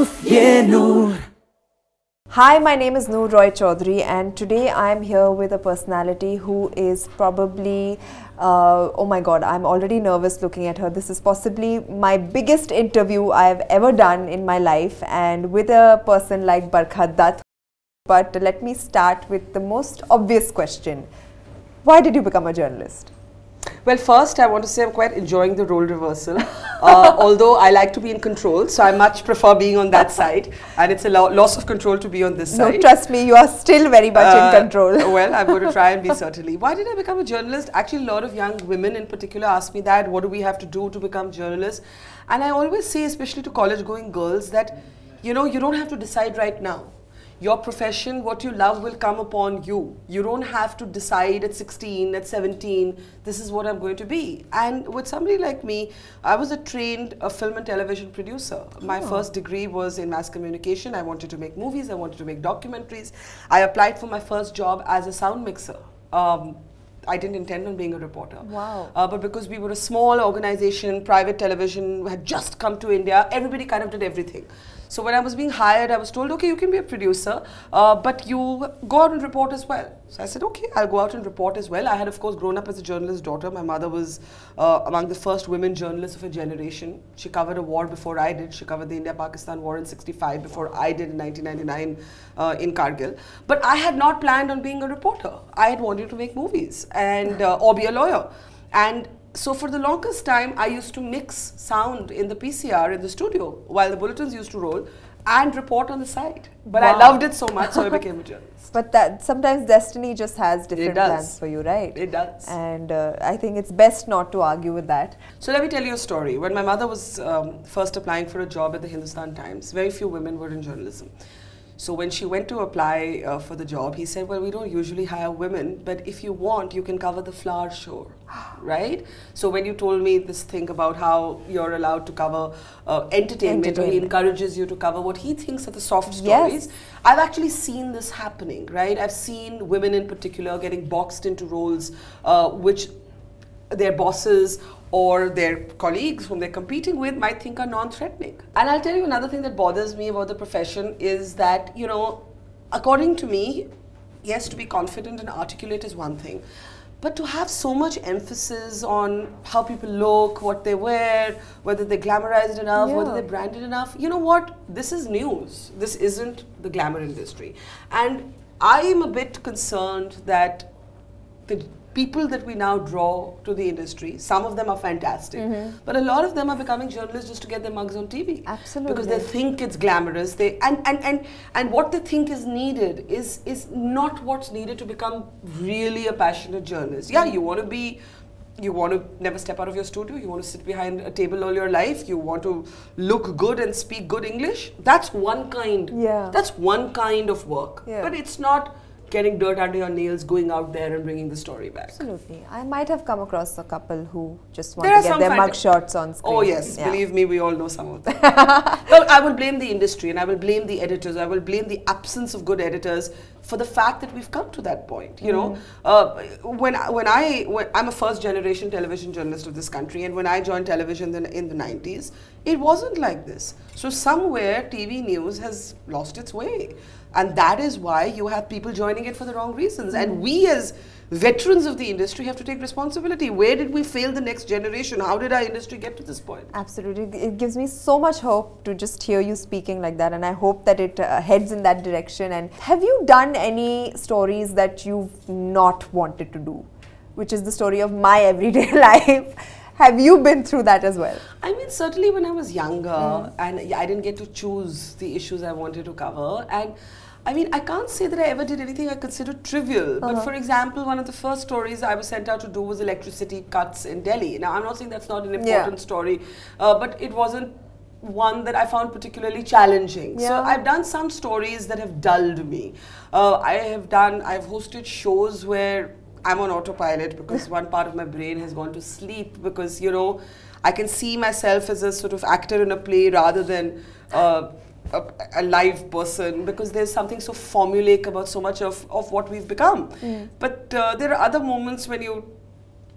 Uff, yeah, Noor. Hi, my name is Noor Roy Chaudhary, and today I am here with a personality who is probably, oh my god, I'm already nervous looking at her. This is possibly my biggest interview I've ever done in my life, and with a person like Barkha Dutt. But let me start with the most obvious question. Why did you become a journalist? Well, first I want to say I'm quite enjoying the role reversal, although I like to be in control, so I much prefer being on that side, and it's a loss of control to be on this side. No, trust me, you are still very much in control. Well, I'm going to try and be, certainly. Why did I become a journalist? Actually, a lot of young women in particular ask me that, what do we have to do to become journalists? And I always say, especially to college-going girls, that, you know, you don't have to decide right now. Your profession, what you love, will come upon you. You don't have to decide at 16, at 17, this is what I'm going to be. And with somebody like me, I was a trained film and television producer. My first degree was in mass communication. I wanted to make movies, I wanted to make documentaries. I applied for my first job as a sound mixer. I didn't intend on being a reporter. Wow. But because we were a small organization, private television had just come to India, everybody kind of did everything. So when I was being hired, I was told, okay, you can be a producer, but you go out and report as well. So I said, okay, I'll go out and report as well. I had, of course, grown up as a journalist's daughter. My mother was among the first women journalists of her generation. She covered a war before I did. She covered the India-Pakistan war in '65 before I did in 1999 in Kargil. But I had not planned on being a reporter. I had wanted to make movies and or be a lawyer. And so for the longest time, I used to mix sound in the PCR in the studio while the bulletins used to roll and report on the side. But I loved it so much, so I became a journalist. But that sometimes destiny just has different plans for you, right? It does. And I think it's best not to argue with that. So let me tell you a story. When my mother was first applying for a job at the Hindustan Times, very few women were in journalism. So when she went to apply for the job, he said, well, we don't usually hire women, but if you want, you can cover the flower show, right? So when you told me this thing about how you're allowed to cover entertainment, or he encourages you to cover what he thinks are the soft stories, I've actually seen this happening, right? I've seen women in particular getting boxed into roles which their bosses or their colleagues whom they're competing with might think are non-threatening. And I'll tell you another thing that bothers me about the profession is that, you know, according to me, yes, to be confident and articulate is one thing, but to have so much emphasis on how people look, what they wear, whether they glamorize it enough, whether they brand it enough, you know what, this is news. This isn't the glamour industry. And I am a bit concerned that the people that we now draw to the industry, some of them are fantastic, but a lot of them are becoming journalists just to get their mugs on TV. Absolutely. Because they think it's glamorous. And what they think is needed is not what's needed to become really a passionate journalist. Yeah, you want to never step out of your studio, you want to sit behind a table all your life, you want to look good and speak good English. That's one kind. That's one kind of work. But it's not getting dirt under your nails, going out there and bringing the story back. Absolutely. I might have come across a couple who just want to get their mug shots on screen. Oh yes, believe me, we all know some of them. Well, I will blame the industry and I will blame the editors, I will blame the absence of good editors for the fact that we've come to that point. You know, when I'm a first generation television journalist of this country, and when I joined television in the 90s, it wasn't like this. So somewhere TV news has lost its way. And that is why you have people joining it for the wrong reasons. And we as veterans of the industry have to take responsibility. Where did we fail the next generation? How did our industry get to this point? Absolutely. It gives me so much hope to just hear you speaking like that. And I hope that it heads in that direction. And have you done any stories that you've not wanted to do? Which is the story of my everyday life. Have you been through that as well? I mean, certainly when I was younger and I didn't get to choose the issues I wanted to cover. And I mean, I can't say that I ever did anything I considered trivial. But for example, one of the first stories I was sent out to do was electricity cuts in Delhi. Now, I'm not saying that's not an important story, but it wasn't one that I found particularly challenging. So I've done some stories that have dulled me. I've hosted shows where I'm on autopilot because one part of my brain has gone to sleep because, you know, I can see myself as a sort of actor in a play rather than a live person, because there's something so formulaic about so much of what we've become. But there are other moments when you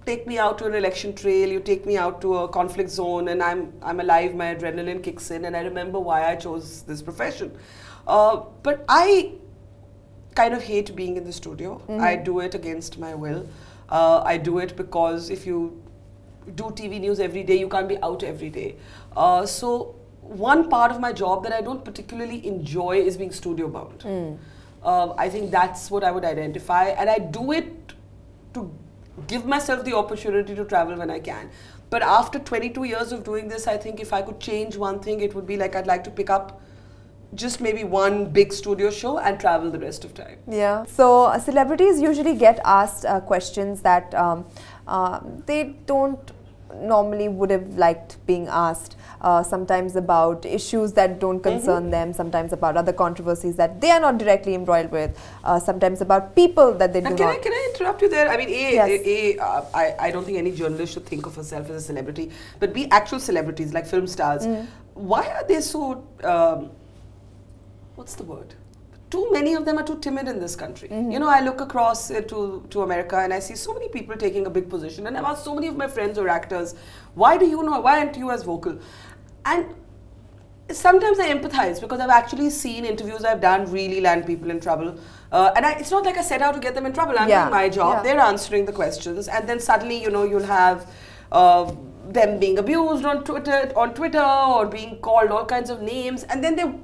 take me out to an election trail, you take me out to a conflict zone, and I'm alive, my adrenaline kicks in, and I remember why I chose this profession. But I kind of hate being in the studio. I do it against my will. I do it because if you do TV news every day, you can't be out every day. So one part of my job that I don't particularly enjoy is being studio bound. I think that's what I would identify, and I do it to give myself the opportunity to travel when I can. But after 22 years of doing this, I think if I could change one thing, it would be like I'd like to pick up just maybe one big studio show and travel the rest of time. Yeah. So celebrities usually get asked questions that they don't normally would have liked being asked. Sometimes about issues that don't concern them, sometimes about other controversies that they are not directly embroiled with, sometimes about people that they do not. Can I interrupt you there? I mean, I don't think any journalist should think of herself as a celebrity, but be actual celebrities like film stars. Why are they so, what's the word? Too many of them are too timid in this country. You know, I look across to America and I see so many people taking a big position, and I've asked so many of my friends or actors, why aren't you as vocal? And sometimes I empathize because I've actually seen interviews I've done really land people in trouble. And it's not like I set out to get them in trouble. I'm doing my job. They're answering the questions, and then suddenly, you know, you'll have them being abused on Twitter or being called all kinds of names, and then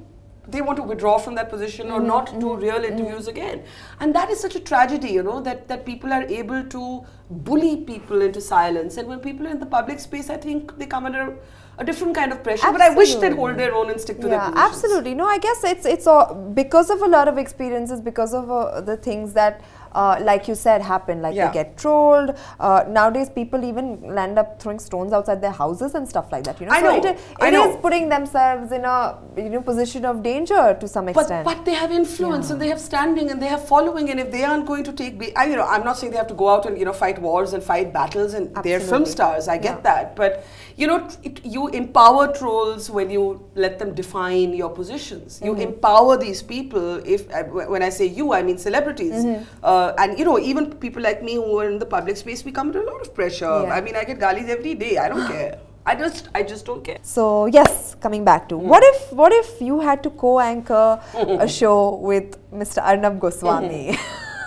they want to withdraw from that position or not do real interviews again. And that is such a tragedy, you know, that people are able to bully people into silence. And when people are in the public space, I think they come under a different kind of pressure. But I wish they'd hold their own and stick to their positions. Absolutely. No, I guess it's all because of a lot of experiences, because of the things that like you said happen, like they get trolled. Nowadays people even land up throwing stones outside their houses and stuff like that, you know. It is putting themselves in a position of danger to some extent. But they have influence and they have standing and they have following, and if they aren't going to take, you know, I'm not saying they have to go out and, you know, fight wars and fight battles, and they're film stars, I get that, but you know, you empower trolls when you let them define your positions. You empower these people. If when I say you, I mean celebrities. And you know, even people like me who are in the public space, we come under a lot of pressure. I mean, I get galis every day. I don't care. I just don't care. So yes, coming back to what if you had to co-anchor a show with Mr. Arnab Goswami?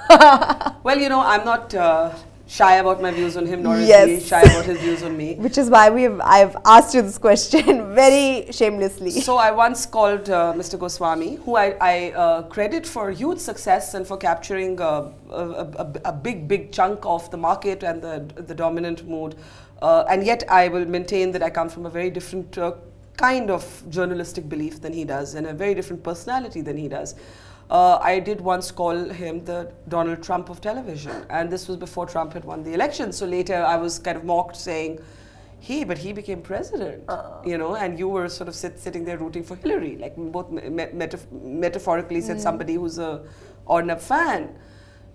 Well, you know, I'm not shy about my views on him, nor is he shy about his views on me. Which is why I've asked you this question very shamelessly. So I once called Mr. Goswami, who I credit for huge success and for capturing a big chunk of the market and the dominant mood. And yet I will maintain that I come from a very different kind of journalistic belief than he does, and a very different personality than he does. I did once call him the Donald Trump of television, and this was before Trump had won the election. So later I was kind of mocked, saying, hey, but he became president, you know, and you were sort of sitting there rooting for Hillary, like both metaphorically said somebody who's a Arnab fan.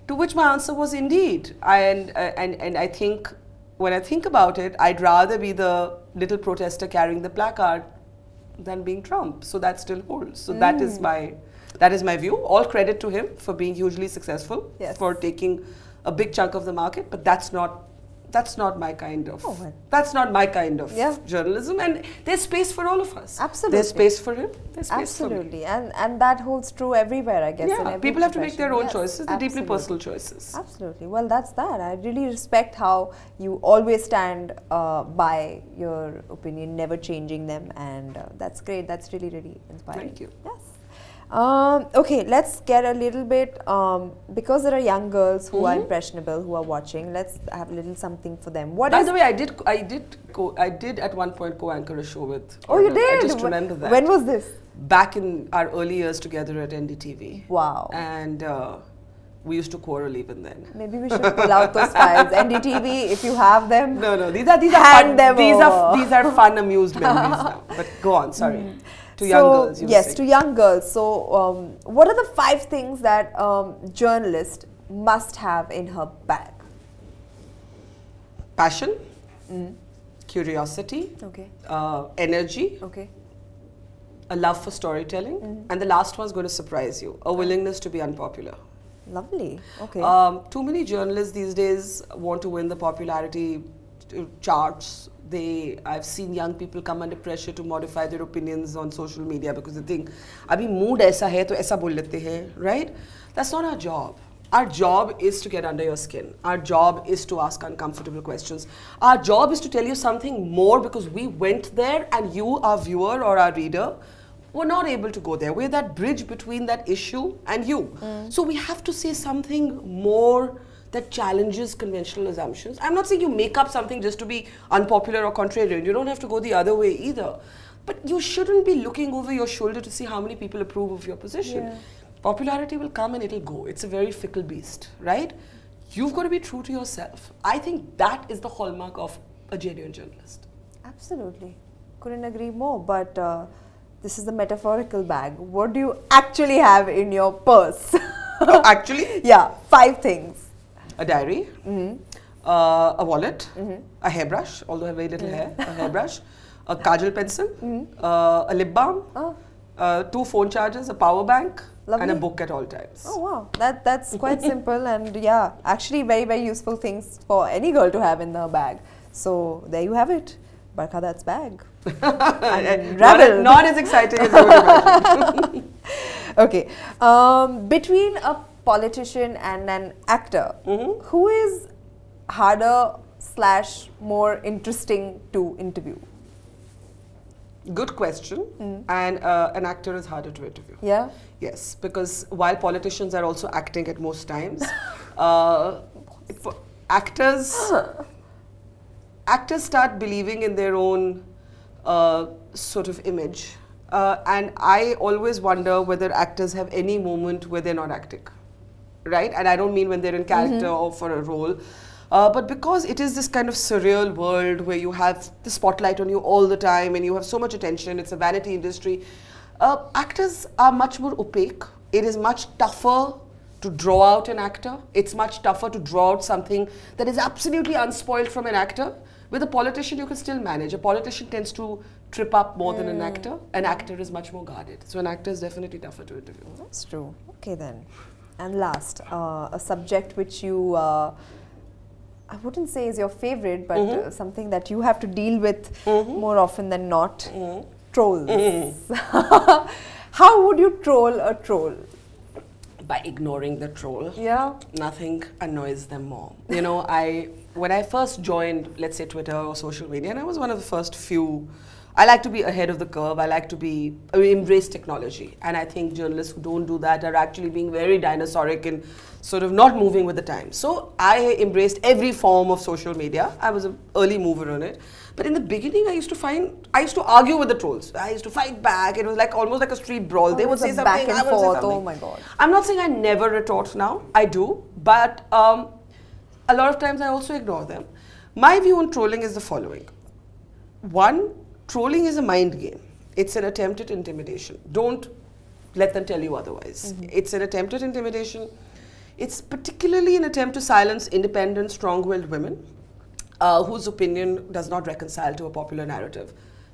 To which my answer was indeed. And I think, when I think about it, I'd rather be the little protester carrying the placard than being Trump. So that still holds. So that is my view. All credit to him for being hugely successful, for taking a big chunk of the market. But that's not my kind of journalism. And there's space for all of us. Absolutely. There's space for him. There's space for me. And that holds true everywhere, I guess. Yeah, people have to make their own choices. They're deeply personal choices. Absolutely. Well, that's that. I really respect how you always stand by your opinion, never changing them, and that's great. That's really, really inspiring. Thank you. Yes. Okay, let's get a little bit, because there are young girls who are impressionable, who are watching, let's have a little something for them. By the way, I did at one point co-anchor a show with Oh, you did? I just remember that. When was this? Back in our early years together at NDTV. Wow. And we used to quarrel even then. Maybe we should pull out those files. NDTV, if you have them, no, these are fun. These are fun, amused memories now. But go on, sorry. To young girls, yes, to young girls. So, what are the 5 things that journalist must have in her bag? Passion, curiosity, energy, a love for storytelling, and the last one's going to surprise you, a willingness to be unpopular. Lovely. Okay. Too many journalists these days want to win the popularity charts. I've seen young people come under pressure to modify their opinions on social media because they think, "Abhi mood aisa hai, to aisa bol lete hain," right? That's not our job. Our job is to get under your skin. Our job is to ask uncomfortable questions. Our job is to tell you something more because we went there and you, our viewer or our reader, were not able to go there. We're that bridge between that issue and you. So we have to say something more that challenges conventional assumptions. I'm not saying you make up something just to be unpopular or contrarian. You don't have to go the other way either. But you shouldn't be looking over your shoulder to see how many people approve of your position. Yeah. Popularity will come and it'll go. It's a very fickle beast, right? You've got to be true to yourself. I think that is the hallmark of a genuine journalist. Absolutely. Couldn't agree more. But this is the metaphorical bag. What do you actually have in your purse? Actually? Yeah, 5 things. A diary, a wallet, a hairbrush, although I have very little hair, a hairbrush, a kajal pencil, a lip balm, 2 phone chargers, a power bank, Lovely. and a book at all times. Oh wow, that's quite simple, and yeah, actually very, very useful things for any girl to have in her bag. So there you have it, Barkha Dutt's bag. Not as exciting as you would imagine. Okay, between a politician and an actor, who is harder / more interesting to interview? Good question. And an actor is harder to interview. Yeah? Yes, because while politicians are also acting at most times, actors start believing in their own sort of image. And I always wonder whether actors have any moment where they're not acting. Right? And I don't mean when they're in character or for a role. But because it is this kind of surreal world where you have the spotlight on you all the time and you have so much attention, it's a vanity industry, actors are much more opaque. It is much tougher to draw out an actor. It's much tougher to draw out something that is absolutely unspoiled from an actor. With a politician, you can still manage. A politician tends to trip up more than an actor. An actor is much more guarded. So an actor is definitely tougher to interview. That's true. Okay then. And last, a subject which you, I wouldn't say is your favorite, but something that you have to deal with more often than not, trolls. How would you troll a troll? By ignoring the troll. Yeah. Nothing annoys them more. You know, when I first joined, let's say, Twitter or social media, and I was one of the first few, I like to be ahead of the curve. I like to embrace technology. And I think journalists who don't do that are actually being very dinosauric and sort of not moving with the times. So I embraced every form of social media. I was an early mover on it. But in the beginning, I used to argue with the trolls. I used to fight back. It was like almost like a street brawl. They would say something, back and I would forth. say something. Oh my God. I'm not saying I never retort now. I do. But a lot of times I also ignore them. My view on trolling is the following. One, trolling is a mind game. It's an attempt at intimidation. Don't let them tell you otherwise. It's an attempt at intimidation. It's particularly an attempt to silence independent, strong-willed women whose opinion does not reconcile to a popular narrative.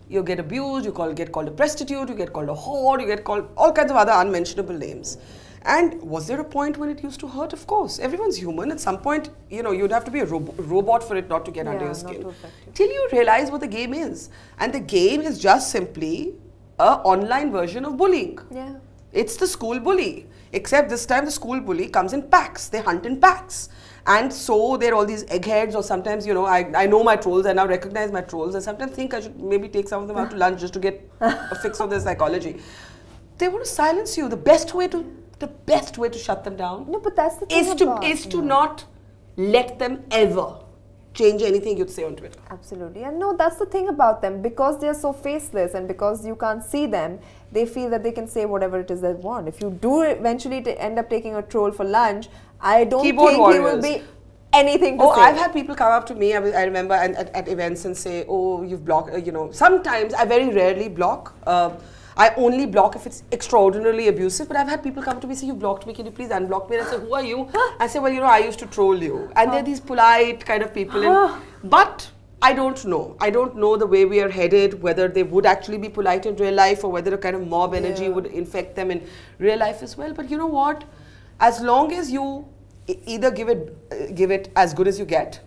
You get abused, you get called a prostitute, you get called a whore, you get called all kinds of other unmentionable names. And was there a point when it used to hurt? Of course. Everyone's human. At some point, you know, you'd have to be a robot for it not to get under your skin. Till you realize what the game is. And the game is just simply an online version of bullying. Yeah. It's the school bully. Except this time the school bully comes in packs. They hunt in packs. And so there are all these eggheads, or sometimes, you know, I know my trolls, I now recognize my trolls. I sometimes think I should maybe take some of them out to lunch just to get a fix of their psychology. They want to silence you. The best way to shut them down, no, but that's the thing is to not let them ever change anything you'd say on Twitter. Absolutely. And no, that's the thing about them. Because they're so faceless and because you can't see them, they feel that they can say whatever it is they want. If you do eventually end up taking a troll for lunch, I don't think he will be anything to say. Oh, I've had people come up to me, I remember, at events and say, oh, you've blocked, you know. Sometimes, I very rarely block. I only block if it's extraordinarily abusive, but I've had people come to me and say, you blocked me, can you please unblock me? And I say, who are you? I say, well, you know, I used to troll you. And they're these polite kind of people. But I don't know. I don't know the way we are headed, whether they would actually be polite in real life or whether a kind of mob energy would infect them in real life as well. But you know what? as long as you either give it as good as you get,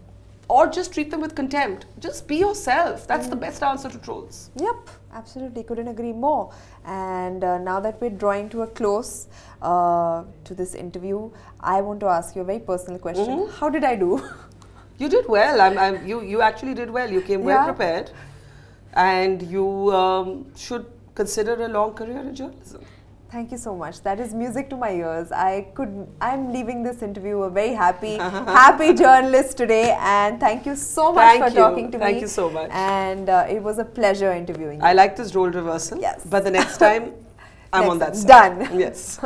or just treat them with contempt. Just be yourself. That's the best answer to trolls. Yep, absolutely. Couldn't agree more. And now that we're drawing to a close to this interview, I want to ask you a very personal question. How did I do? You did well. You actually did well. You came well prepared, and you should consider a long career in journalism. Thank you so much. That is music to my ears. I'm leaving this interview a very happy journalist today, and thank you so much for talking to me. Thank you so much. And it was a pleasure interviewing you. I like this role reversal. Yes. But the next time, I'm on that side. Done. Yes.